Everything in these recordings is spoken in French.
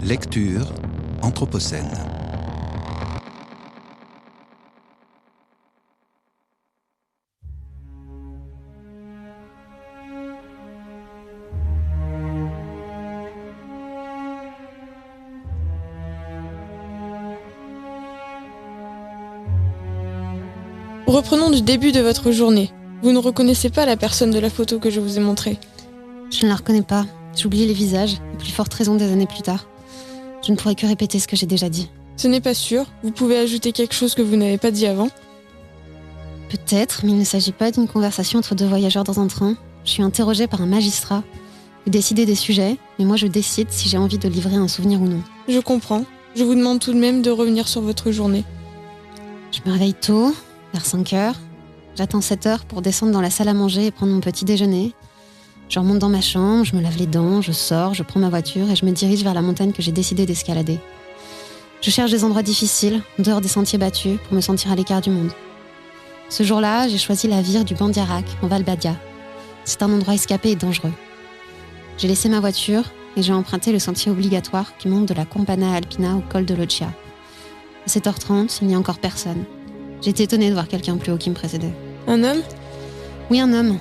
Lecture Anthropocène. Reprenons du début de votre journée. Vous ne reconnaissez pas la personne de la photo que je vous ai montrée. Je ne la reconnais pas. J'oublie les visages, et plus forte raison des années plus tard. Je ne pourrais que répéter ce que j'ai déjà dit. Ce n'est pas sûr. Vous pouvez ajouter quelque chose que vous n'avez pas dit avant. Peut-être, mais il ne s'agit pas d'une conversation entre deux voyageurs dans un train. Je suis interrogée par un magistrat. Vous décidez des sujets, mais moi je décide si j'ai envie de livrer un souvenir ou non. Je comprends. Je vous demande tout de même de revenir sur votre journée. Je me réveille tôt, vers 5 heures. J'attends 7 heures pour descendre dans la salle à manger et prendre mon petit déjeuner. Je remonte dans ma chambre, je me lave les dents, je sors, je prends ma voiture et je me dirige vers la montagne que j'ai décidé d'escalader. Je cherche des endroits difficiles, dehors des sentiers battus, pour me sentir à l'écart du monde. Ce jour-là, j'ai choisi la vire du Bandiarak, en Val Badia. C'est un endroit escapé et dangereux. J'ai laissé ma voiture et j'ai emprunté le sentier obligatoire qui monte de la Campana Alpina au col de Loggia. À 7h30, il n'y a encore personne. J'étais étonnée de voir quelqu'un plus haut qui me précédait. Un homme ? Oui, un homme.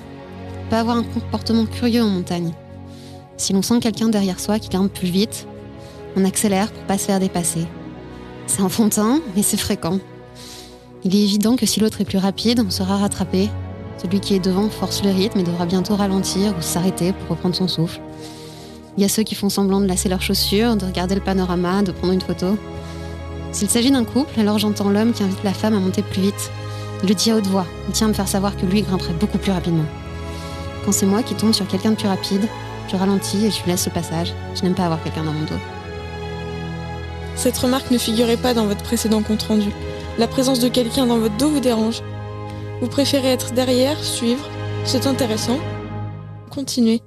On peut avoir un comportement curieux en montagne. Si l'on sent quelqu'un derrière soi qui grimpe plus vite, on accélère pour pas se faire dépasser. C'est enfantin, mais c'est fréquent. Il est évident que si l'autre est plus rapide, on sera rattrapé. Celui qui est devant force le rythme et devra bientôt ralentir ou s'arrêter pour reprendre son souffle. Il y a ceux qui font semblant de lasser leurs chaussures, de regarder le panorama, de prendre une photo. S'il s'agit d'un couple, alors j'entends l'homme qui invite la femme à monter plus vite. Il le dit à haute voix, il tient à me faire savoir que lui grimperait beaucoup plus rapidement. Quand c'est moi qui tombe sur quelqu'un de plus rapide, je ralentis et je lui laisse le passage. Je n'aime pas avoir quelqu'un dans mon dos. Cette remarque ne figurait pas dans votre précédent compte-rendu. La présence de quelqu'un dans votre dos vous dérange. Vous préférez être derrière, suivre. C'est intéressant. Continuez.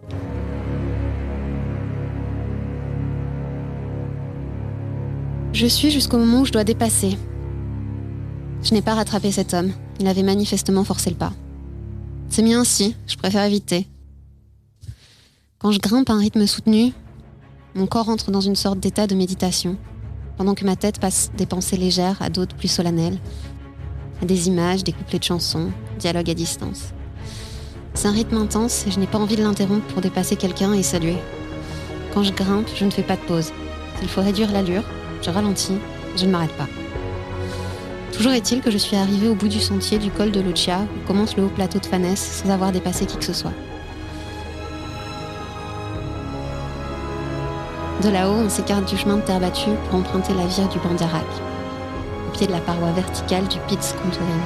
Je suis jusqu'au moment où je dois dépasser. Je n'ai pas rattrapé cet homme. Il avait manifestement forcé le pas. C'est mieux ainsi, je préfère éviter. Quand je grimpe à un rythme soutenu, mon corps entre dans une sorte d'état de méditation, pendant que ma tête passe des pensées légères à d'autres plus solennelles, à des images, des couplets de chansons, dialogues à distance. C'est un rythme intense et je n'ai pas envie de l'interrompre pour dépasser quelqu'un et saluer. Quand je grimpe, je ne fais pas de pause. S'il faut réduire l'allure, je ralentis, je ne m'arrête pas. Toujours est-il que je suis arrivée au bout du sentier du col de Loggia, où commence le haut plateau de Fanès, sans avoir dépassé qui que ce soit. De là-haut, on s'écarte du chemin de terre battue pour emprunter la vire du Bandiarak, au pied de la paroi verticale du Piz Contouring.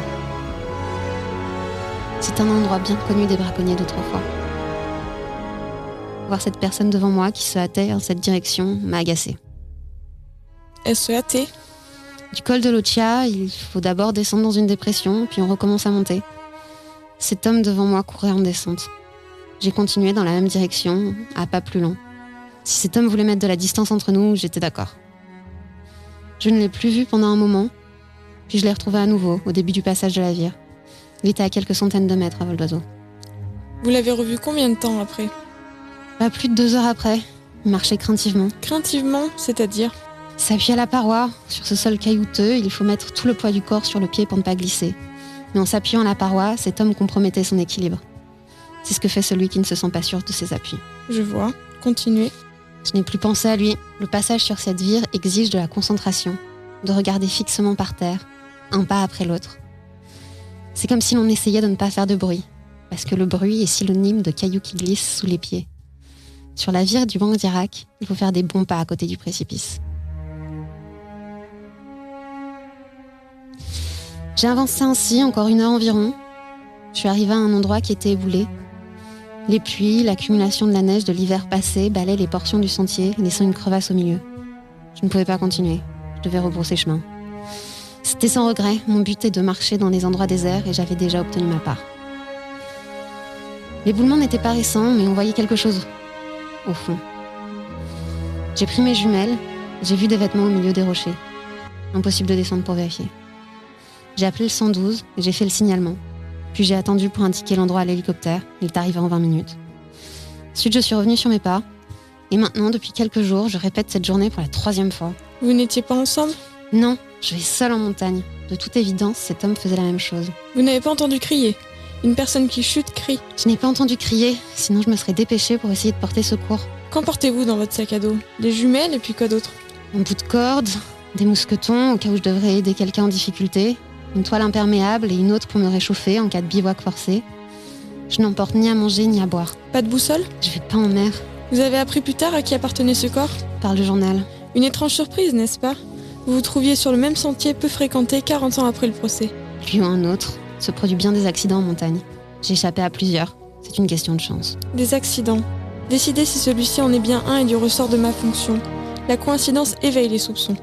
C'est un endroit bien connu des braconniers d'autrefois. Voir cette personne devant moi qui se hâtait en cette direction m'a agacée. Elle se hâtait ? Du col de Loggia, il faut d'abord descendre dans une dépression, puis on recommence à monter. Cet homme devant moi courait en descente. J'ai continué dans la même direction, à pas plus lents. Si cet homme voulait mettre de la distance entre nous, j'étais d'accord. Je ne l'ai plus vu pendant un moment, puis je l'ai retrouvé à nouveau, au début du passage de la vire. Il était à quelques centaines de mètres à vol d'oiseau. Vous l'avez revu combien de temps après ? Pas plus de 2 heures après. Il marchait craintivement. Craintivement, c'est-à-dire ? Il s'appuie à la paroi. Sur ce sol caillouteux, il faut mettre tout le poids du corps sur le pied pour ne pas glisser. Mais en s'appuyant à la paroi, cet homme compromettait son équilibre. C'est ce que fait celui qui ne se sent pas sûr de ses appuis. Je vois. Continuez. Je n'ai plus pensé à lui. Le passage sur cette vire exige de la concentration, de regarder fixement par terre, un pas après l'autre. C'est comme si l'on essayait de ne pas faire de bruit, parce que le bruit est synonyme de cailloux qui glissent sous les pieds. Sur la vire du Bandiarak, il faut faire des bons pas à côté du précipice. J'ai avancé ainsi encore 1 heure environ. Je suis arrivée à un endroit qui était éboulé. Les pluies, l'accumulation de la neige de l'hiver passé balaient les portions du sentier, laissant une crevasse au milieu. Je ne pouvais pas continuer. Je devais rebrousser chemin. C'était sans regret. Mon but est de marcher dans les endroits déserts et j'avais déjà obtenu ma part. L'éboulement n'était pas récent, mais on voyait quelque chose au fond. J'ai pris mes jumelles. J'ai vu des vêtements au milieu des rochers. Impossible de descendre pour vérifier. J'ai appelé le 112 et j'ai fait le signalement. Puis j'ai attendu pour indiquer l'endroit à l'hélicoptère. Il est arrivé en 20 minutes. Ensuite, je suis revenue sur mes pas. Et maintenant, depuis quelques jours, je répète cette journée pour la 3e fois. Vous n'étiez pas ensemble? Non, je vais seule en montagne. De toute évidence, cet homme faisait la même chose. Vous n'avez pas entendu crier? Une personne qui chute crie. Je n'ai pas entendu crier, sinon je me serais dépêchée pour essayer de porter secours. Qu'en portez-vous dans votre sac à dos? Des jumelles et puis quoi d'autre? Un bout de corde, des mousquetons au cas où je devrais aider quelqu'un en difficulté, une toile imperméable et une autre pour me réchauffer en cas de bivouac forcé. Je n'emporte ni à manger ni à boire. Pas de boussole? Je vais pas en mer. Vous avez appris plus tard à qui appartenait ce corps? Par le journal. Une étrange surprise, n'est-ce pas? Vous vous trouviez sur le même sentier peu fréquenté 40 ans après le procès. Lui ou un autre, se produit bien des accidents en montagne. J'ai échappé à plusieurs. C'est une question de chance. Des accidents. Décidez si celui-ci en est bien un et du ressort de ma fonction. La coïncidence éveille les soupçons.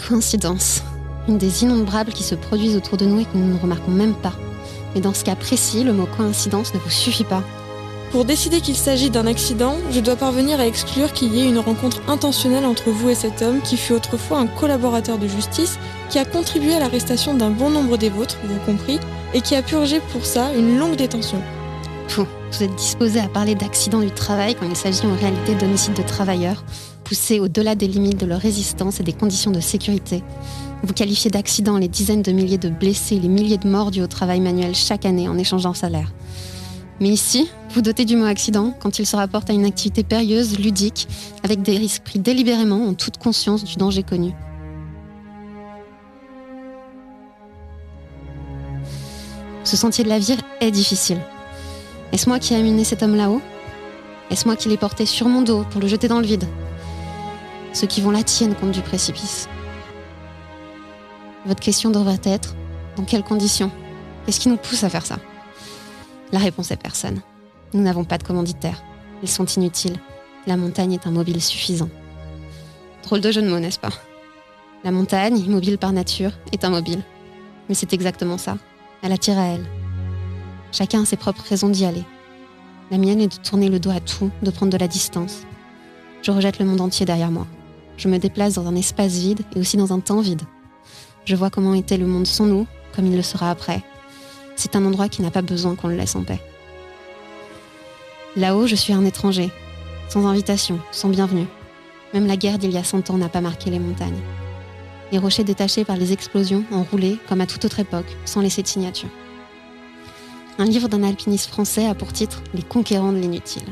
Coïncidence. Une des innombrables qui se produisent autour de nous et que nous ne remarquons même pas. Mais dans ce cas précis, le mot coïncidence ne vous suffit pas. Pour décider qu'il s'agit d'un accident, je dois parvenir à exclure qu'il y ait une rencontre intentionnelle entre vous et cet homme qui fut autrefois un collaborateur de justice, qui a contribué à l'arrestation d'un bon nombre des vôtres, vous compris, et qui a purgé pour ça une longue détention. Vous êtes disposé à parler d'accident du travail quand il s'agit en réalité d'homicide de travailleurs, poussés au-delà des limites de leur résistance et des conditions de sécurité. Vous qualifiez d'accident les dizaines de milliers de blessés, les milliers de morts dus au travail manuel chaque année en échange d'un salaire. Mais ici, vous dotez du mot accident quand il se rapporte à une activité périlleuse, ludique, avec des risques pris délibérément en toute conscience du danger connu. Ce sentier de la vie est difficile. Est-ce moi qui ai amené cet homme là-haut? Est-ce moi qui l'ai porté sur mon dos pour le jeter dans le vide? Ceux qui vont la tiennent compte du précipice. Votre question devrait être: dans quelles conditions? Qu'est-ce qui nous pousse à faire ça? La réponse est personne. Nous n'avons pas de commanditaires. Ils sont inutiles. La montagne est un mobile suffisant. Drôle de jeu de mots, n'est-ce pas? La montagne, immobile par nature, est un mobile. Mais c'est exactement ça. Elle attire à elle. Chacun a ses propres raisons d'y aller. La mienne est de tourner le dos à tout, de prendre de la distance. Je rejette le monde entier derrière moi. Je me déplace dans un espace vide et aussi dans un temps vide. Je vois comment était le monde sans nous, comme il le sera après. C'est un endroit qui n'a pas besoin qu'on le laisse en paix. Là-haut, je suis un étranger, sans invitation, sans bienvenue. Même la guerre d'il y a 100 ans n'a pas marqué les montagnes. Les rochers détachés par les explosions, enroulés, comme à toute autre époque, sans laisser de signature. Un livre d'un alpiniste français a pour titre « Les conquérants de l'inutile ».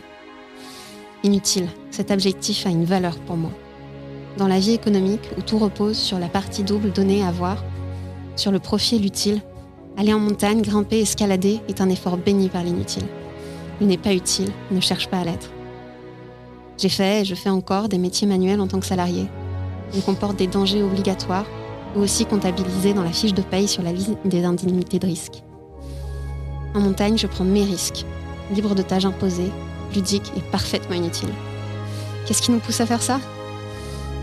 Inutile, cet adjectif a une valeur pour moi. Dans la vie économique, où tout repose sur la partie double donnée à voir, sur le profit et l'utile, aller en montagne, grimper, escalader est un effort béni par l'inutile. Il n'est pas utile, il ne cherche pas à l'être. J'ai fait et je fais encore des métiers manuels en tant que salarié. Ils comportent des dangers obligatoires, ou aussi comptabilisés dans la fiche de paye sur la liste des indemnités de risque. En montagne, je prends mes risques, libre de tâches imposées, ludiques et parfaitement inutiles. Qu'est-ce qui nous pousse à faire ça?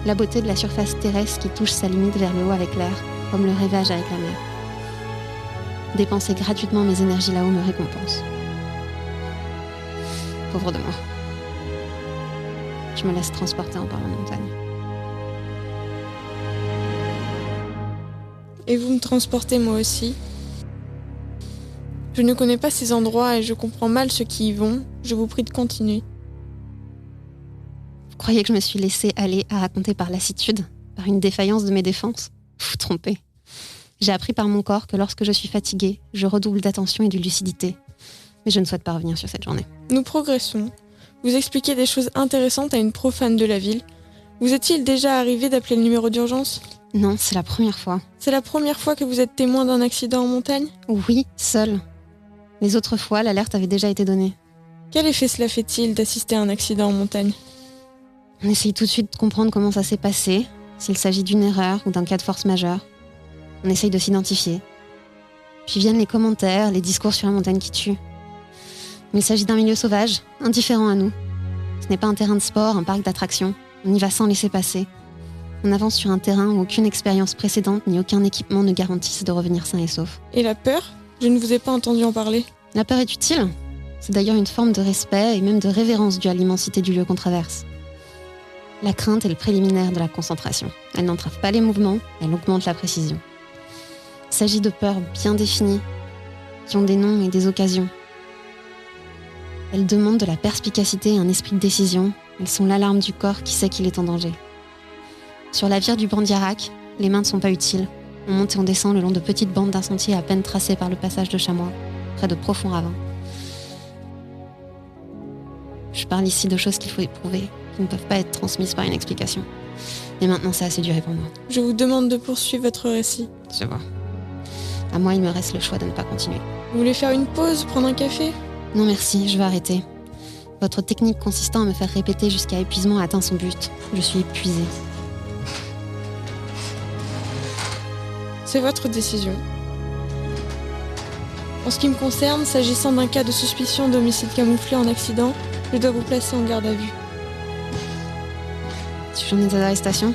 La beauté de la surface terrestre qui touche sa limite vers le haut avec l'air, comme le rivage avec la mer. Dépenser gratuitement mes énergies là-haut me récompense. Pauvre de moi. Je me laisse transporter en parlant de montagne. Et vous me transportez moi aussi. Je ne connais pas ces endroits et je comprends mal ceux qui y vont. Je vous prie de continuer. Vous croyez que je me suis laissée aller à raconter par lassitude, par une défaillance de mes défenses? Vous vous trompez. J'ai appris par mon corps que lorsque je suis fatiguée, je redouble d'attention et de lucidité. Mais je ne souhaite pas revenir sur cette journée. Nous progressons. Vous expliquez des choses intéressantes à une profane de la ville. Vous est-il déjà arrivé d'appeler le numéro d'urgence? Non, c'est la première fois. C'est la première fois que vous êtes témoin d'un accident en montagne? Oui, seule. Les autres fois, l'alerte avait déjà été donnée. Quel effet cela fait-il d'assister à un accident en montagne? On essaye tout de suite de comprendre comment ça s'est passé, s'il s'agit d'une erreur ou d'un cas de force majeure. On essaye de s'identifier. Puis viennent les commentaires, les discours sur la montagne qui tuent. Mais il s'agit d'un milieu sauvage, indifférent à nous. Ce n'est pas un terrain de sport, un parc d'attractions. On y va sans laisser passer. On avance sur un terrain où aucune expérience précédente ni aucun équipement ne garantissent de revenir sain et sauf. Et la peur? Je ne vous ai pas entendu en parler. La peur est utile. C'est d'ailleurs une forme de respect et même de révérence due à l'immensité du lieu qu'on traverse. La crainte est le préliminaire de la concentration. Elle n'entrave pas les mouvements, elle augmente la précision. Il s'agit de peurs bien définies, qui ont des noms et des occasions. Elles demandent de la perspicacité et un esprit de décision, Elles sont l'alarme du corps qui sait qu'il est en danger. Sur la vire du Bandiarac, les mains ne sont pas utiles. On monte et on descend le long de petites bandes d'un sentier à peine tracé par le passage de chamois, près de profonds ravins. Je parle ici de choses qu'il faut éprouver, qui ne peuvent pas être transmises par une explication. Et maintenant, ça a assez duré pour moi. Je vous demande de poursuivre votre récit. Je vois. À moi, il me reste le choix de ne pas continuer. Vous voulez faire une pause, prendre un café? Non merci, je vais arrêter. Votre technique consistant à me faire répéter jusqu'à épuisement a atteint son but. Je suis épuisée. C'est votre décision. En ce qui me concerne, s'agissant d'un cas de suspicion d'homicide camouflé en accident, je dois vous placer en garde à vue. Si j'en ai des arrestations?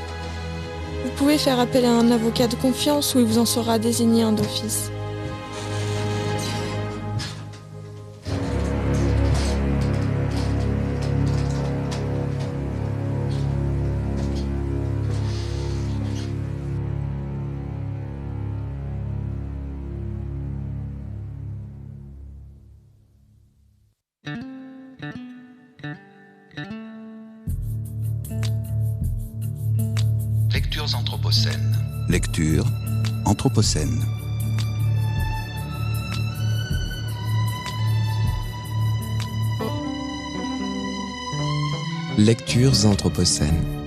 Vous pouvez faire appel à un avocat de confiance ou il vous en sera désigné un d'office. Lectures anthropocènes. Lecture anthropocène. Lectures anthropocènes.